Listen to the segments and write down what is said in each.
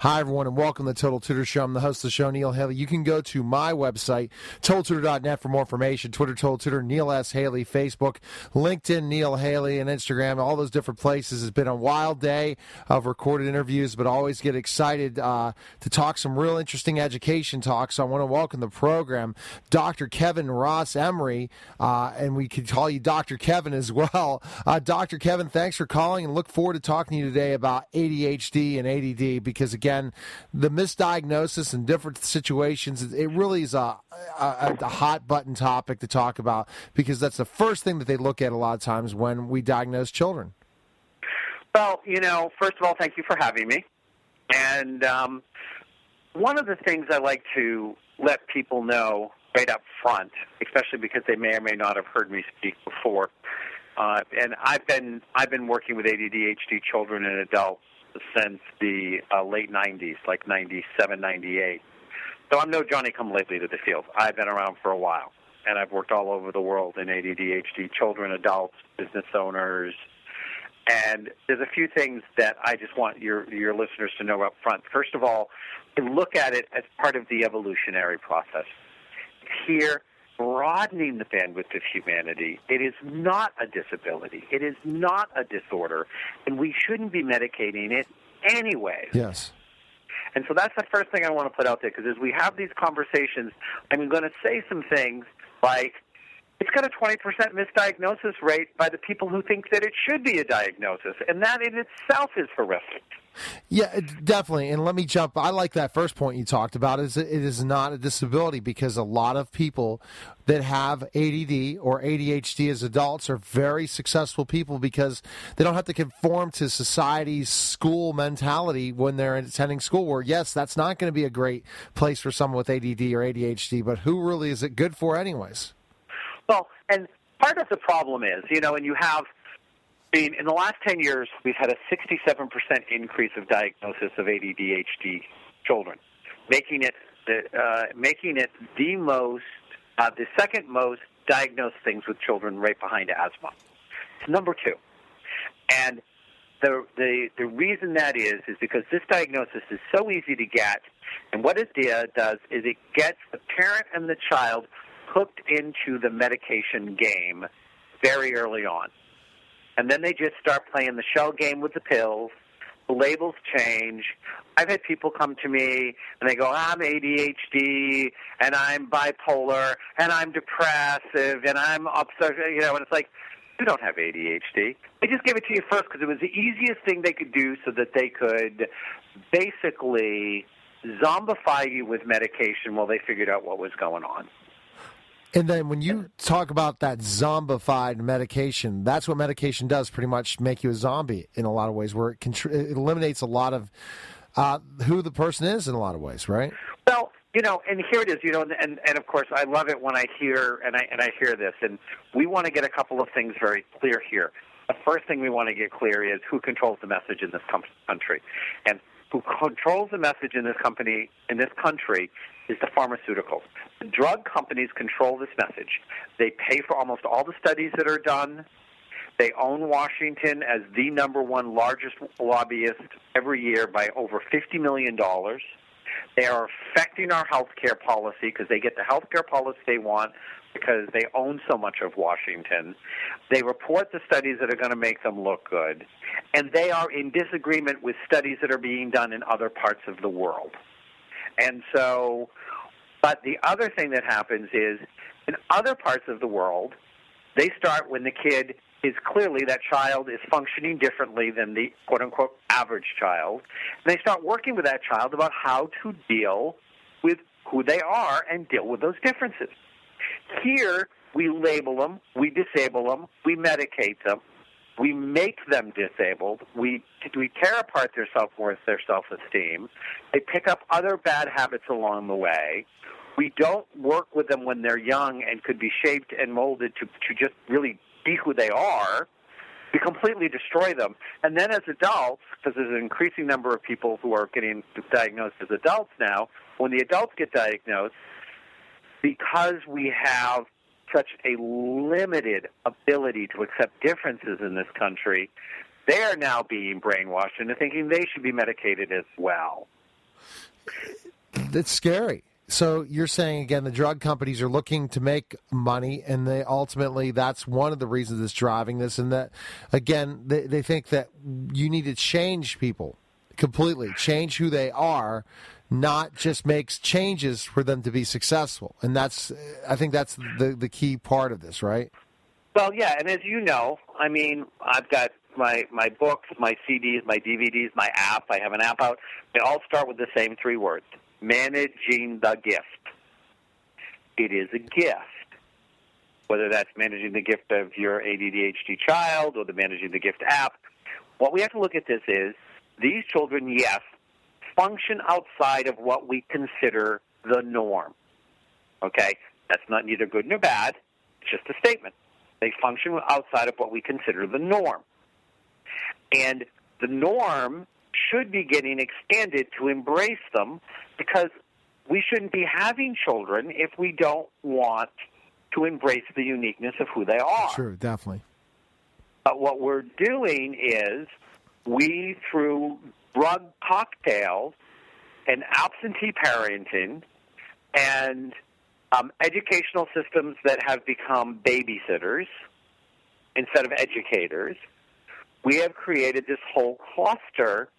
Hi, everyone, and welcome to the Total Tutor Show. I'm the host of the show, Neil Haley. You can go to my website, TotalTutor.net, for more information. Twitter, Total Tutor, Neil S. Haley, Facebook, LinkedIn, Neil Haley, and Instagram, all those different places. It's been a wild day of recorded interviews, but always get excited to talk some real interesting education talk. So I want to welcome the program, Dr. Kevin Ross Emery, and we could call you Dr. Kevin as well. Dr. Kevin, thanks for calling, and look forward to talking to you today about ADHD and ADD, because, again, the misdiagnosis in different situations, it really is a hot button topic to talk about, because that's the first thing that they look at a lot of times when we diagnose children. Well, first of all, thank you for having me. And one of the things I like to let people know right up front, especially because they may or may not have heard me speak before, and I've been working with ADHD children and adults since the late 90s, like 97, 98. So I'm no Johnny-come-lately to the field. I've been around for a while, and I've worked all over the world in ADHD children, adults, business owners. And there's a few things that I just want your listeners to know up front. First of all, look at it as part of the evolutionary process. Here, broadening the bandwidth of humanity. It is not a disability. It is not a disorder, and we shouldn't be medicating it anyway. Yes. And so that's the first thing I want to put out there, because as we have these conversations, I'm going to say some things like, it's got a 20% misdiagnosis rate by the people who think that it should be a diagnosis, and that in itself is horrific. Yeah, definitely. And let me jump. I like that first point you talked about. It is not a disability, because a lot of people that have ADD or ADHD as adults are very successful people, because they don't have to conform to society's school mentality when they're attending school, where, yes, that's not going to be a great place for someone with ADD or ADHD, but who really is it good for anyways? Well, and part of the problem is, and you have, in the last 10 years, we've had a 67% increase of diagnosis of ADHD children, making it the second most diagnosed things with children, right behind asthma. It's number two. And the reason that is because this diagnosis is so easy to get, and what it does is it gets the parent and the child hooked into the medication game very early on. And then they just start playing the shell game with the pills. The labels change. I've had people come to me and they go, I'm ADHD, and I'm bipolar, and I'm depressive, and I'm upset, and it's like, you don't have ADHD. They just gave it to you first because it was the easiest thing they could do, so that they could basically zombify you with medication while they figured out what was going on. And then when you talk about that zombified medication, that's what medication does, pretty much make you a zombie in a lot of ways, where it eliminates a lot of who the person is in a lot of ways, right? Well, and here it is, and of course I love it when I hear, and I hear this, and we want to get a couple of things very clear here. The first thing we want to get clear is who controls the message in this country. And who controls the message in this country is the pharmaceuticals. The drug companies control this message. They pay for almost all the studies that are done. They own Washington as the number one largest lobbyist every year by over $50 million. They are affecting our health care policy, because they get the health care policy they want because they own so much of Washington. They report the studies that are going to make them look good. And they are in disagreement with studies that are being done in other parts of the world. And so, but the other thing that happens is, in other parts of the world, they start when the kid is clearly, that child is functioning differently than the quote-unquote average child. And they start working with that child about how to deal with who they are and deal with those differences. Here, we label them, we disable them, we medicate them, we make them disabled, we tear apart their self-worth, their self-esteem. They pick up other bad habits along the way. We don't work with them when they're young and could be shaped and molded to just really be who they are. We completely destroy them. And then as adults, because there's an increasing number of people who are getting diagnosed as adults now, when the adults get diagnosed, because we have such a limited ability to accept differences in this country, they're now being brainwashed into thinking they should be medicated as well. It's scary. So you're saying, again, the drug companies are looking to make money, and they ultimately, that's one of the reasons that's driving this, and that, again, they think that you need to change people completely, change who they are, not just makes changes for them to be successful. And I think that's the key part of this, right? Well, yeah, and as you know, I mean, I've got my books, my CDs, my DVDs, my app. I have an app out. They all start with the same three words: managing the gift. It is a gift. Whether that's managing the gift of your ADHD child or the Managing the Gift app, what we have to look at this is these children, yes, function outside of what we consider the norm. Okay? That's not neither good nor bad. It's just a statement. They function outside of what we consider the norm. And the norm should be getting expanded to embrace them, because we shouldn't be having children if we don't want to embrace the uniqueness of who they are. Sure, definitely. But what we're doing is we, through drug cocktails and absentee parenting and educational systems that have become babysitters instead of educators, we have created this whole cluster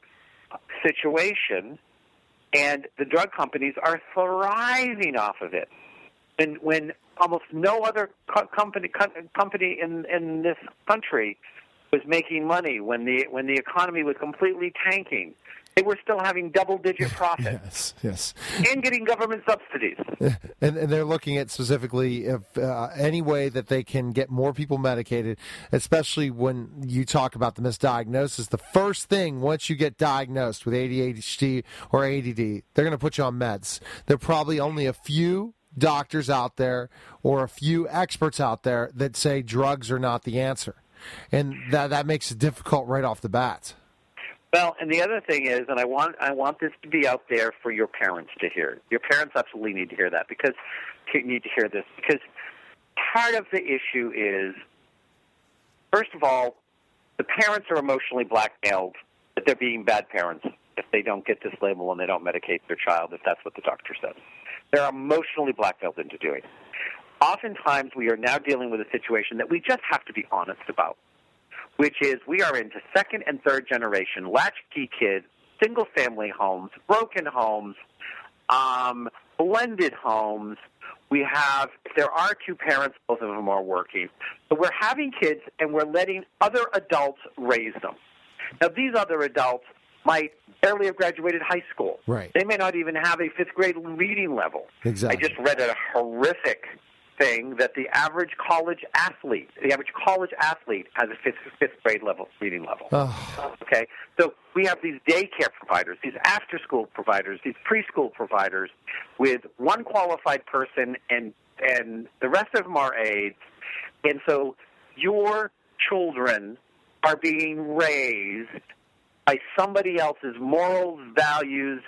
situation, and the drug companies are thriving off of it. And when almost no other company in this country was making money, when the economy was completely tanking, they were still having double-digit profits. Yes. And getting government subsidies. And they're looking at specifically if any way that they can get more people medicated, especially when you talk about the misdiagnosis. The first thing, once you get diagnosed with ADHD or ADD, they're going to put you on meds. There are probably only a few doctors out there or a few experts out there that say drugs are not the answer. And that makes it difficult right off the bat. Well, and the other thing is, and I want this to be out there for your parents to hear. Your parents absolutely need to hear that, because part of the issue is, first of all, the parents are emotionally blackmailed that they're being bad parents if they don't get this label and they don't medicate their child, if that's what the doctor says. They're emotionally blackmailed into doing it. Oftentimes, we are now dealing with a situation that we just have to be honest about, which is we are into second and third generation latchkey kids, single-family homes, broken homes, blended homes. We have, if there are two parents, both of them are working. So we're having kids, and we're letting other adults raise them. Now, these other adults might barely have graduated high school. Right. They may not even have a fifth-grade reading level. Exactly. I just read a horrific thing that the average college athlete has a fifth grade level reading level. Oh. Okay, so we have these daycare providers, these after school providers, these preschool providers, with one qualified person, and the rest of them are aides. And so your children are being raised by somebody else's morals, values,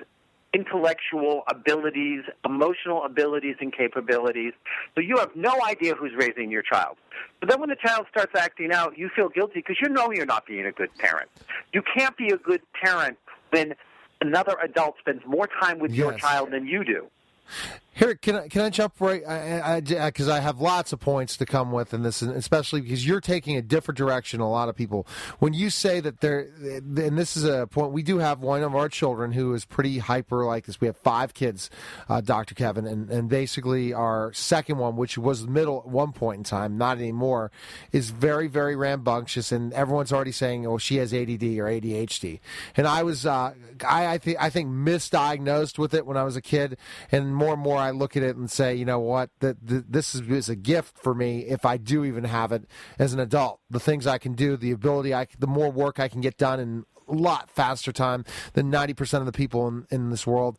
intellectual abilities, emotional abilities and capabilities. So you have no idea who's raising your child. But then when the child starts acting out, you feel guilty because you know you're not being a good parent. You can't be a good parent when another adult spends more time with your child than you do. Here, can I jump right? Because I have lots of points to come with in this, and especially because you're taking a different direction. A lot of people, when you say that and this is a point, we do have one of our children who is pretty hyper like this. We have 5 kids, Dr. Kevin, and basically our second one, which was middle at one point in time, not anymore, is very, very rambunctious, and everyone's already saying, "Oh, she has ADD or ADHD." And I was, I think misdiagnosed with it when I was a kid, and more I look at it and say, you know what, this is a gift for me if I do even have it as an adult. The things I can do, the ability, the more work I can get done in a lot faster time than 90% of the people in this world.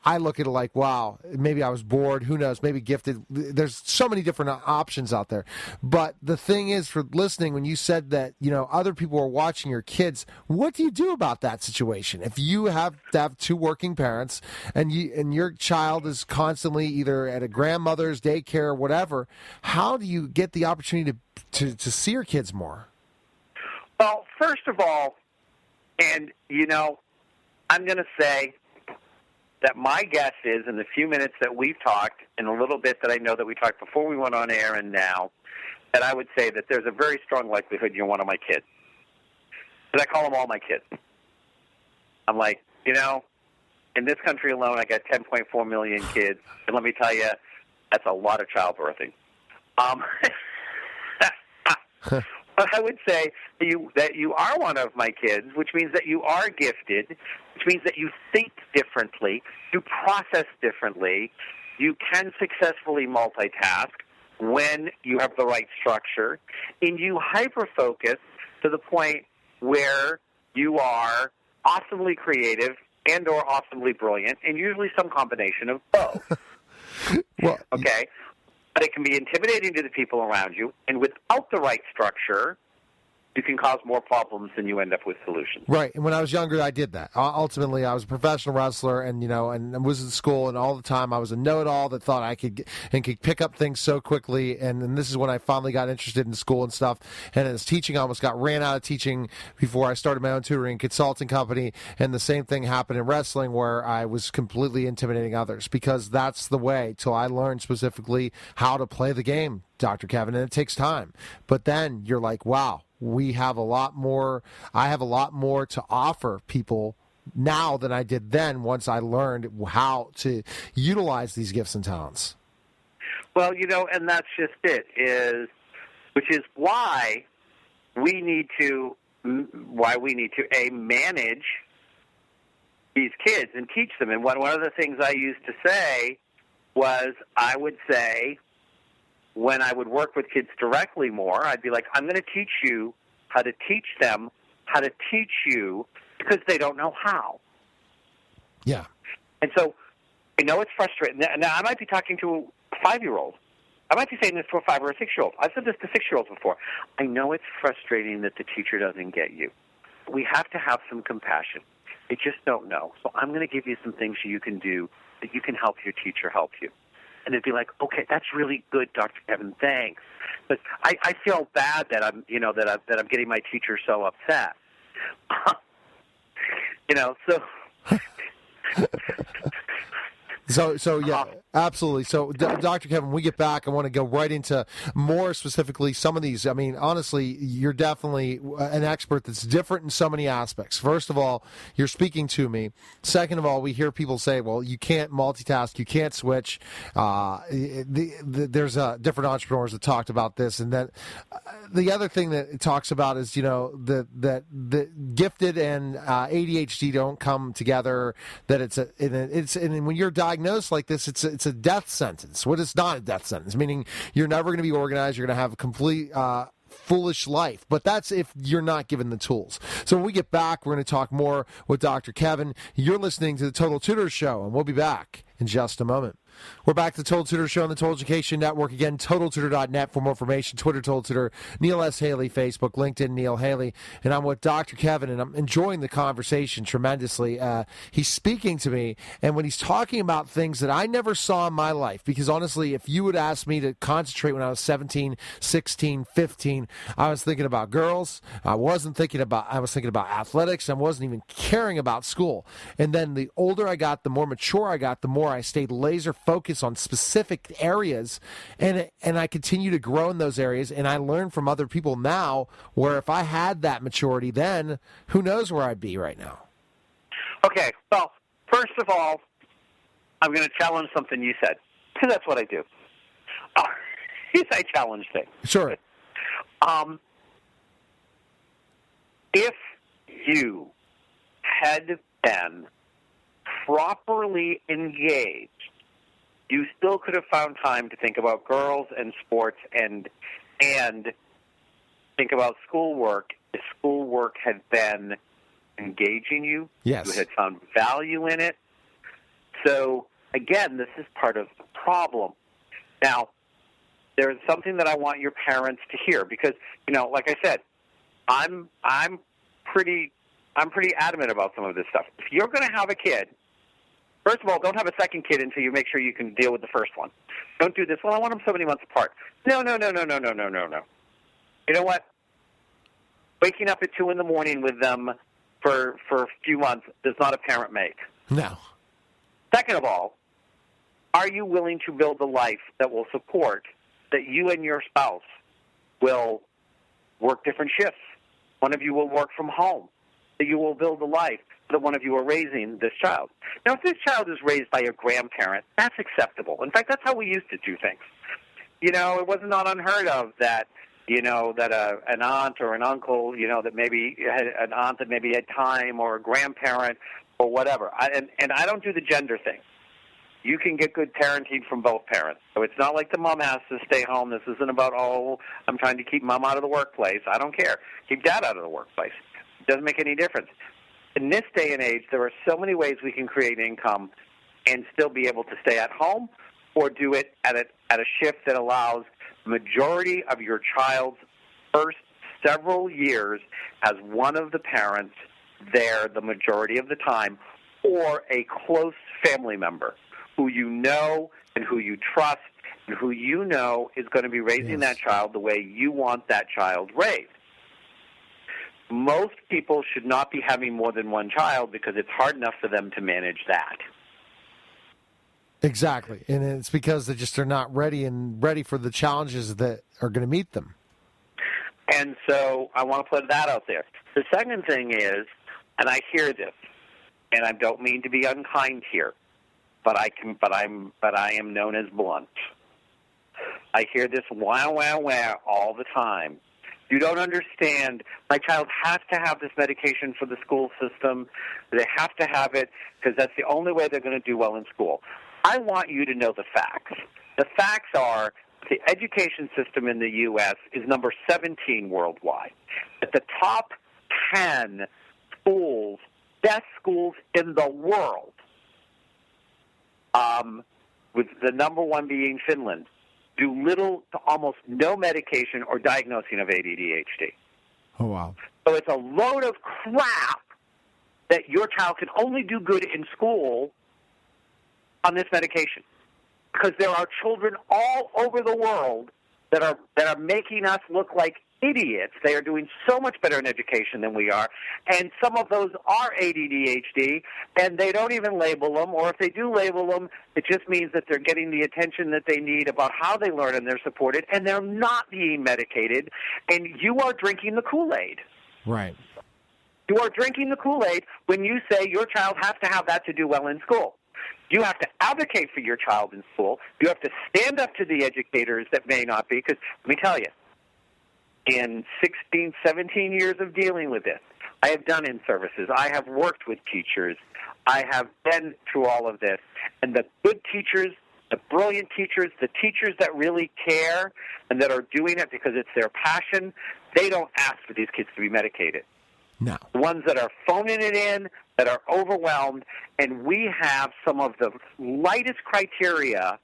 I look at it like, wow, maybe I was bored. Who knows? Maybe gifted. There's so many different options out there. But the thing is, for listening, when you said that, other people are watching your kids, what do you do about that situation? If you have to have 2 working parents and your child is constantly either at a grandmother's daycare or whatever, how do you get the opportunity to see your kids more? Well, first of all, and, I'm going to say that my guess is in the few minutes that we've talked and a little bit that I know that we talked before we went on air and now, that I would say that there's a very strong likelihood you're one of my kids. Because I call them all my kids. I'm like, in this country alone, I got 10.4 million kids. And let me tell you, that's a lot of childbirthing. But I would say that you are one of my kids, which means that you are gifted, which means that you think differently, you process differently, you can successfully multitask when you have the right structure, and you hyper-focus to the point where you are awesomely creative and or awesomely brilliant, and usually some combination of both. Okay? But it can be intimidating to the people around you, and without the right structure, you can cause more problems than you end up with solutions. Right, and when I was younger, I did that. Ultimately, I was a professional wrestler, and and was in school, and all the time I was a know-it-all that thought I could pick up things so quickly. And this is when I finally got interested in school and stuff. And as teaching, I almost got ran out of teaching before I started my own tutoring consulting company. And the same thing happened in wrestling, where I was completely intimidating others, because that's the way till I learned specifically how to play the game, Dr. Kevin, and it takes time. But then you're like, wow. I have a lot more to offer people now than I did then once I learned how to utilize these gifts and talents. Well, and that's just it, which is why we need to manage these kids and teach them. And one of the things I used to say was, I would say, when I would work with kids directly more, I'd be like, I'm going to teach you how to teach them how to teach you, because they don't know how. Yeah. And so I know it's frustrating. Now, I might be talking to a 5-year-old. I might be saying this to a 5 or a 6-year-old. I've said this to 6-year-olds before. I know it's frustrating that the teacher doesn't get you. We have to have some compassion. They just don't know. So I'm going to give you some things you can do that you can help your teacher help you. And they'd be like, okay, that's really good, Dr. Kevin, thanks. But I feel bad that I'm getting my teacher so upset. So yeah, absolutely. So, Dr. Kevin, when we get back, I want to go right into more specifically some of these. I mean, honestly, you're definitely an expert that's different in so many aspects. First of all, you're speaking to me. Second of all, we hear people say, well, you can't multitask, you can't switch. There's different entrepreneurs that talked about this. And then the other thing that it talks about is, that the gifted and ADHD don't come together, that and when you're diagnosed like this, it's a death sentence. What is not a death sentence? Meaning you're never going to be organized. You're going to have a complete foolish life. But that's if you're not given the tools. So when we get back, we're going to talk more with Dr. Kevin. You're listening to the Total Tutor Show, and we'll be back in just a moment. We're back to the Total Tutor Show on the Total Education Network. Again, TotalTutor.net for more information. Twitter, Total Tutor. Neil S. Haley, Facebook, LinkedIn, Neil Haley. And I'm with Dr. Kevin, and I'm enjoying the conversation tremendously. He's speaking to me, and when he's talking about things that I never saw in my life, because honestly, if you would ask me to concentrate when I was 17, 16, 15, I was thinking about girls. I was thinking about athletics. I wasn't even caring about school. And then the older I got, the more mature I got, the more I stayed laser focused on specific areas, and I continue to grow in those areas, and I learn from other people now, where if I had that maturity then, who knows where I'd be right now. Okay, well, first of all, I'm going to challenge something you said, because that's what I do. I challenge things. Sure. If you had been properly engaged, you still could have found time to think about girls and sports and think about schoolwork. If schoolwork had been engaging you, yes, you had found value in it. So, again, this is part of the problem. Now, there's something that I want your parents to hear, because, like I said, I'm pretty adamant about some of this stuff. If you're going to have a kid, first of all, don't have a second kid until you make sure you can deal with the first one. Don't do this. Well, I want them so many months apart. No. You know what? Waking up at 2 in the morning with them for a few months does not a parent make. No. Second of all, are you willing to build a life that will support that you and your spouse will work different shifts? One of you will work from home, that you will build a life that one of you are raising this child. Now, if this child is raised by a grandparent, that's acceptable. In fact, that's how we used to do things. You know, it was not unheard of that, you know, that an aunt or an uncle, you know, that maybe had an aunt that maybe had time, or a grandparent or whatever. And I don't do the gender thing. You can get good parenting from both parents. So it's not like the mom has to stay home. This isn't about, oh, I'm trying to keep mom out of the workplace. I don't care. Keep dad out of the workplace. It doesn't make any difference. In this day and age, there are so many ways we can create income and still be able to stay at home, or do it at a shift that allows the majority of your child's first several years as one of the parents there the majority of the time, or a close family member who you know and who you trust and who you know is going to be raising that child the way you want that child raised. Most people should not be having more than one child because it's hard enough for them to manage that. Exactly. And it's because they're not ready for the challenges that are going to meet them. And so I want to put that out there. The second thing is, and I hear this, and I don't mean to be unkind here, but I am known as blunt. I hear this wow, wow, wow all the time. You don't understand. My child has to have this medication for the school system. They have to have it because that's the only way they're going to do well in school. I want you to know the facts. The facts are the education system in the U.S. is number 17 worldwide. At the top 10 schools, best schools in the world, with the number one being Finland, do little to almost no medication or diagnosing of ADHD. Oh, wow. So it's a load of crap that your child can only do good in school on this medication, because there are children all over the world that are making us look like idiots. They are doing so much better in education than we are, and some of those are ADHD, and they don't even label them, or if they do label them, it just means that they're getting the attention that they need about how they learn and they're supported, and they're not being medicated, and you are drinking the Kool-Aid. Right. You are drinking the Kool-Aid when you say your child has to have that to do well in school. You have to advocate for your child in school. You have to stand up to the educators that may not be, because let me tell you, in 16, 17 years of dealing with this, I have done in-services. I have worked with teachers. I have been through all of this. And the good teachers, the brilliant teachers, the teachers that really care and that are doing it because it's their passion, they don't ask for these kids to be medicated. No. The ones that are phoning it in, that are overwhelmed, and we have some of the lightest criteria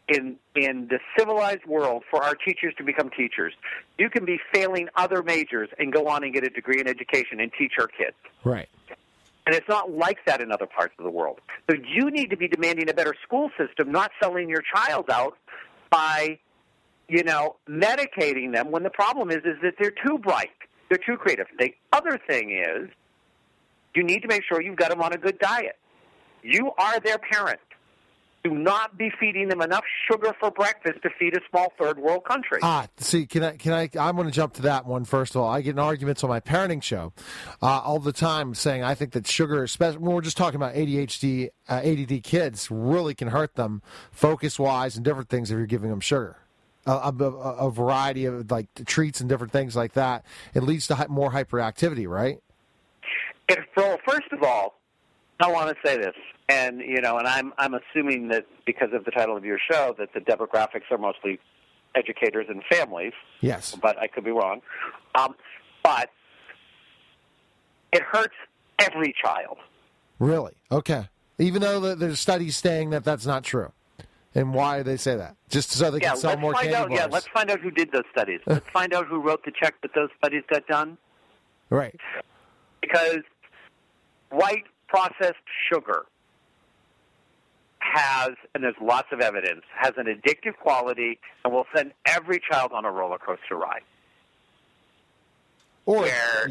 in the civilized world for our teachers to become teachers. You can be failing other majors and go on and get a degree in education and teach our kids. Right. And it's not like that in other parts of the world. So you need to be demanding a better school system, not selling your child out by, medicating them when the problem is that they're too bright. They're too creative. The other thing is you need to make sure you've got them on a good diet. You are their parent. Do not be feeding them enough sugar for breakfast to feed a small third world country. See, can I? I'm going to jump to that one first of all. I get in arguments on my parenting show all the time saying I think that sugar, especially when we're just talking about ADHD, ADD kids, really can hurt them focus-wise and different things if you're giving them sugar. A variety of like treats and different things like that. It leads to more hyperactivity, right? First of all, I want to say this, and I'm assuming that because of the title of your show that the demographics are mostly educators and families. Yes, but I could be wrong. But it hurts every child. Really? Okay. Even though there's studies saying that that's not true. And why they say that? Just so they can sell more candy bars. Yeah, let's find out who did those studies. Let's find out who wrote the check that those studies got done. Right. Because white processed sugar has, and there's lots of evidence, has an addictive quality and will send every child on a roller coaster ride. Or, where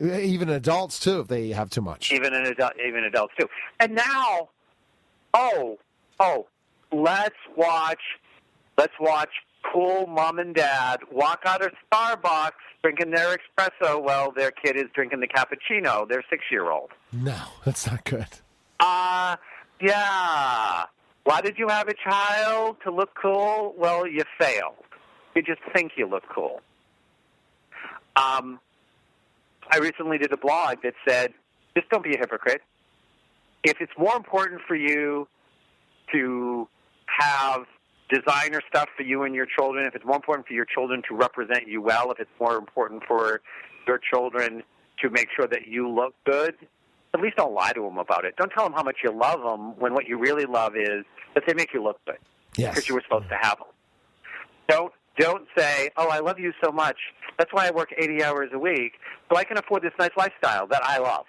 even adults, too, if they have too much. even adults too. And now, let's watch cool mom and dad walk out of Starbucks drinking their espresso while their kid is drinking the cappuccino, their 6-year-old. No, that's not good. Yeah. Why did you have a child? To look cool? Well, you failed. You just think you look cool. I recently did a blog that said, just don't be a hypocrite. If it's more important for you to have designer stuff for you and your children, if it's more important for your children to represent you well, if it's more important for your children to make sure that you look good, at least don't lie to them about it. Don't tell them how much you love them when what you really love is that they make you look good. Yes. Because you were supposed to have them. Don't say, oh, I love you so much. That's why I work 80 hours a week, so I can afford this nice lifestyle that I love.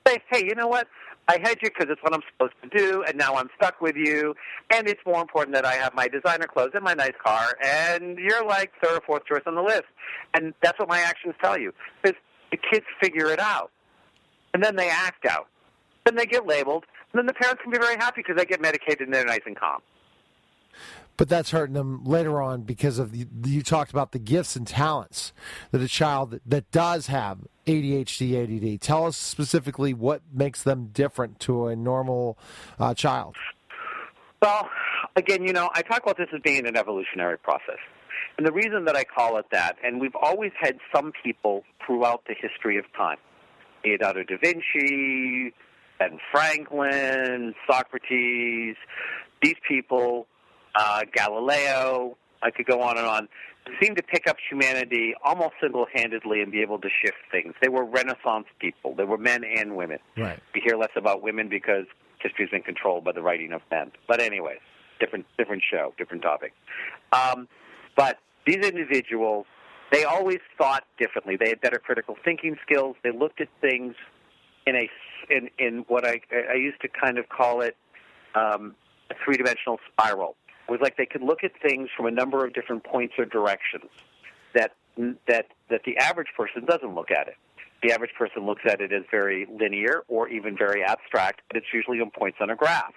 Say, hey, you know what? I had you because it's what I'm supposed to do, and now I'm stuck with you, and it's more important that I have my designer clothes and my nice car, and you're like third or fourth choice on the list. And that's what my actions tell you. Because the kids figure it out, and then they act out. Then they get labeled, and then the parents can be very happy because they get medicated and they're nice and calm. But that's hurting them later on because of you talked about the gifts and talents that a child that does have ADHD, ADD. Tell us specifically what makes them different to a normal child. Well, again, I talk about this as being an evolutionary process. And the reason that I call it that, and we've always had some people throughout the history of time, Leonardo da Vinci, Ben Franklin, Socrates, these people, Galileo, I could go on, seemed to pick up humanity almost single-handedly and be able to shift things. They were Renaissance people. They were men and women. Right. We hear less about women because history's been controlled by the writing of men. But anyways, different show, different topic. But these individuals, they always thought differently. They had better critical thinking skills. They looked at things in what I used to kind of call it a three-dimensional spiral. It was like they could look at things from a number of different points or directions that the average person doesn't look at it. The average person looks at it as very linear or even very abstract, but it's usually on points on a graph.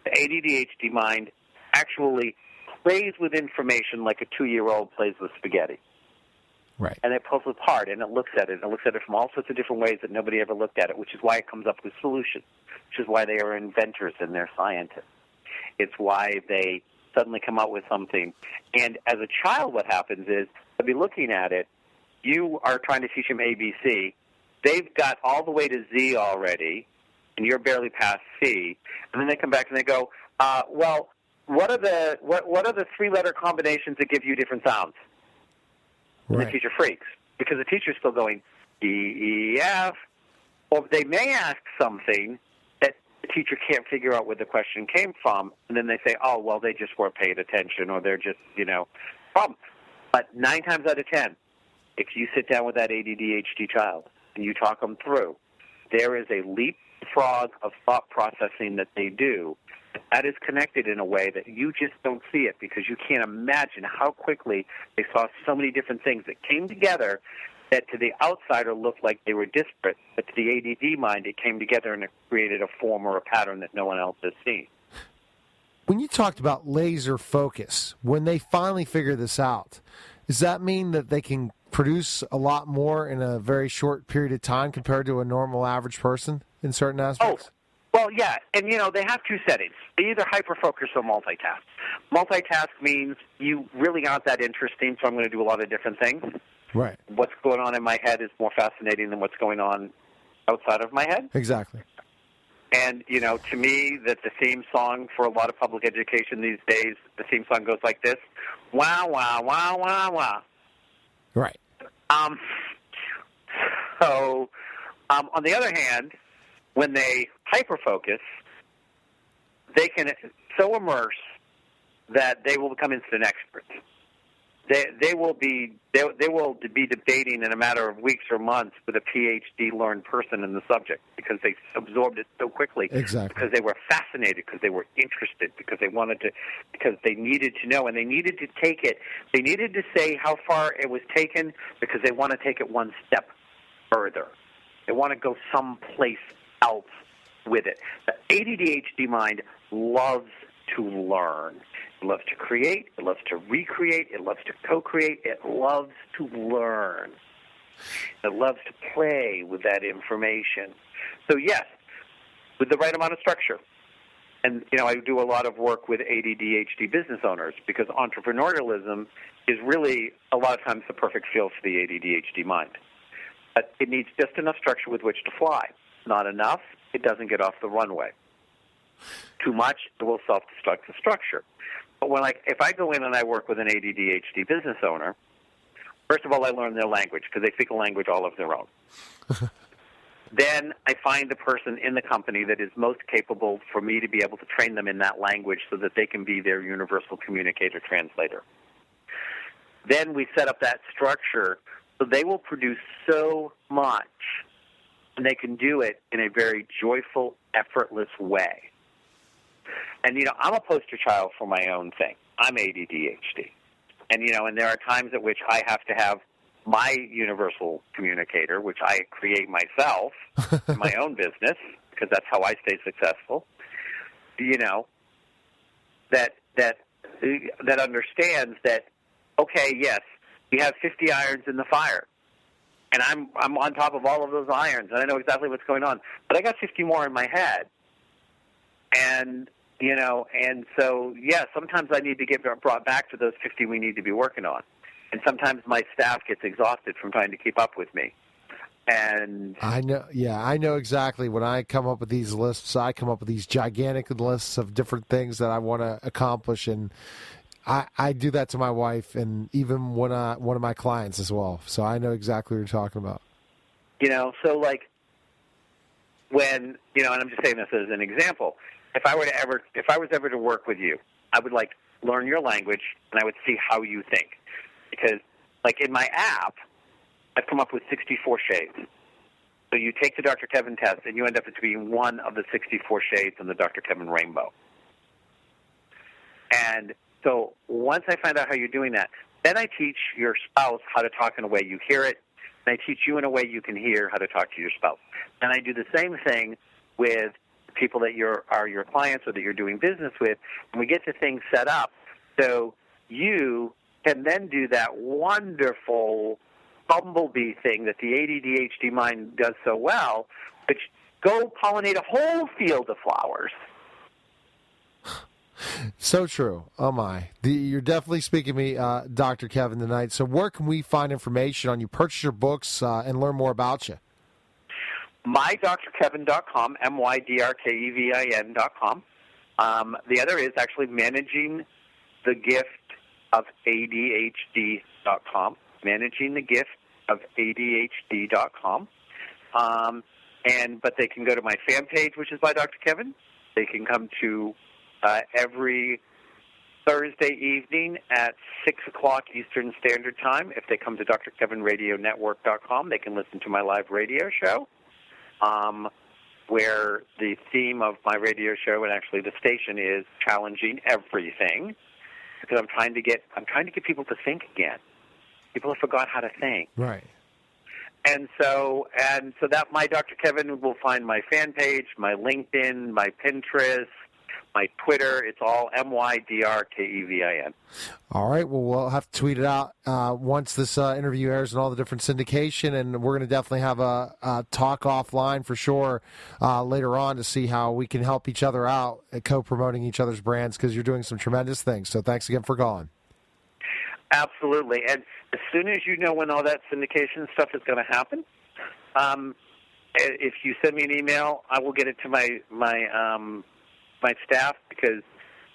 The ADHD mind actually plays with information like a 2-year-old plays with spaghetti. Right. And it pulls it apart, and it looks at it, and it looks at it from all sorts of different ways that nobody ever looked at it, which is why it comes up with solutions, which is why they are inventors and they're scientists. It's why they suddenly come out with something. And as a child, what happens is, they'll be looking at it, you are trying to teach them ABC, they've got all the way to Z already, and you're barely past C, and then they come back and they go, well, what are the 3-letter combinations that give you different sounds? And Right. the teacher freaks, because the teacher's still going, D, E, F. Or they may ask something that the teacher can't figure out where the question came from, and then they say, oh, well, they just weren't paying attention, or they're just, problem. But 9 times out of 10, if you sit down with that ADHD child and you talk them through, there is a leapfrog of thought processing that they do that is connected in a way that you just don't see it, because you can't imagine how quickly they saw so many different things that came together that to the outsider looked like they were disparate, but to the ADD mind it came together and it created a form or a pattern that no one else has seen. When you talked about laser focus, when they finally figure this out, does that mean that they can produce a lot more in a very short period of time compared to a normal average person in certain aspects? Well, yeah, and they have 2 settings. They either hyper-focus or multitask. Multitask means you really aren't that interesting, so I'm going to do a lot of different things. Right. What's going on in my head is more fascinating than what's going on outside of my head. Exactly. And, to me, that the theme song for a lot of public education these days, the theme song goes like this: wah, wah, wah, wah, wah. Right. So, on the other hand, when they hyper-focus, they can so immerse that they will become instant experts. they will be debating in a matter of weeks or months with a PhD learned person in the subject because they absorbed it so quickly. Exactly. Because they were fascinated, because they were interested, because they wanted to, because they needed to know, and they needed to take it. They needed to say how far it was taken because they want to take it one step further. They want to go someplace else with it. The ADHD mind loves to learn. It loves to create. It loves to recreate. It loves to co-create. It loves to learn. It loves to play with that information. So yes, with the right amount of structure. And, I do a lot of work with ADHD business owners because entrepreneurialism is really a lot of times the perfect field for the ADHD mind. But it needs just enough structure with which to fly. Not enough, it doesn't get off the runway. Too much, it will self-destruct the structure. But if I go in and I work with an ADHD business owner, first of all, I learn their language because they speak a language all of their own. Then I find the person in the company that is most capable for me to be able to train them in that language so that they can be their universal communicator translator. Then we set up that structure so they will produce so much, and they can do it in a very joyful, effortless way. And, I'm a poster child for my own thing. I'm ADHD. And there are times at which I have to have my universal communicator, which I create myself in my own business, because that's how I stay successful, that understands that, okay, yes, we have 50 irons in the fire. And I'm on top of all of those irons, and I know exactly what's going on. But I got 50 more in my head. And so, yeah, sometimes I need to get brought back to those 50 we need to be working on. And sometimes my staff gets exhausted from trying to keep up with me. And I know exactly. When I come up with these lists, I come up with these gigantic lists of different things that I want to accomplish, and I do that to my wife and even one of my clients as well. So I know exactly what you're talking about. So when, and I'm just saying this as an example, if I was ever to work with you, I would learn your language and I would see how you think. Because in my app, I've come up with 64 shades. So you take the Dr. Kevin test and you end up being one of the 64 shades in the Dr. Kevin rainbow. And so once I find out how you're doing that, then I teach your spouse how to talk in a way you hear it, and I teach you in a way you can hear how to talk to your spouse. And I do the same thing with people that are your clients or that you're doing business with, and we get the things set up so you can then do that wonderful bumblebee thing that the ADHD mind does so well, which go pollinate a whole field of flowers. So true. Oh, my. You're definitely speaking to me, Dr. Kevin, tonight. So where can we find information on you, purchase your books, and learn more about you? MyDrKevin.com, MyDrKevin.com. The other is actually ManagingTheGiftOfADHD.com, ManagingTheGiftOfADHD.com. But they can go to my fan page, which is by Dr. Kevin. They can come to every Thursday evening at 6 o'clock Eastern Standard Time. If they come to drkevinradionetwork.com, they can listen to my live radio show, where the theme of my radio show and actually the station is challenging everything, because I'm trying to get people to think again. People have forgot how to think. Right. And so that my Dr. Kevin will find my fan page, my LinkedIn, my Pinterest, my Twitter. It's all MyDrKevin. All right. Well, we'll have to tweet it out once this interview airs and all the different syndication, and we're going to definitely have a talk offline for sure later on to see how we can help each other out at co-promoting each other's brands, because you're doing some tremendous things. So thanks again for calling. Absolutely. And as soon as you know when all that syndication stuff is going to happen, if you send me an email, I will get it to my staff, because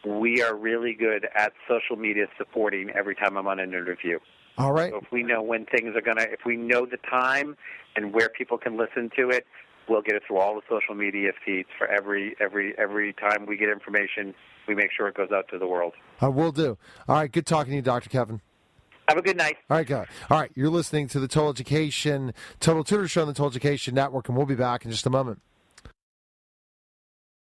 we are really good at social media supporting every time I'm on an interview. All right. So if we know when things are if we know the time and where people can listen to it, we'll get it through all the social media feeds for every time we get information. We make sure it goes out to the world. Will do. All right. Good talking to you, Dr. Kevin. Have a good night. All right, guy. All right, you're listening to the Total Tutor Show on the Total Education Network, and we'll be back in just a moment.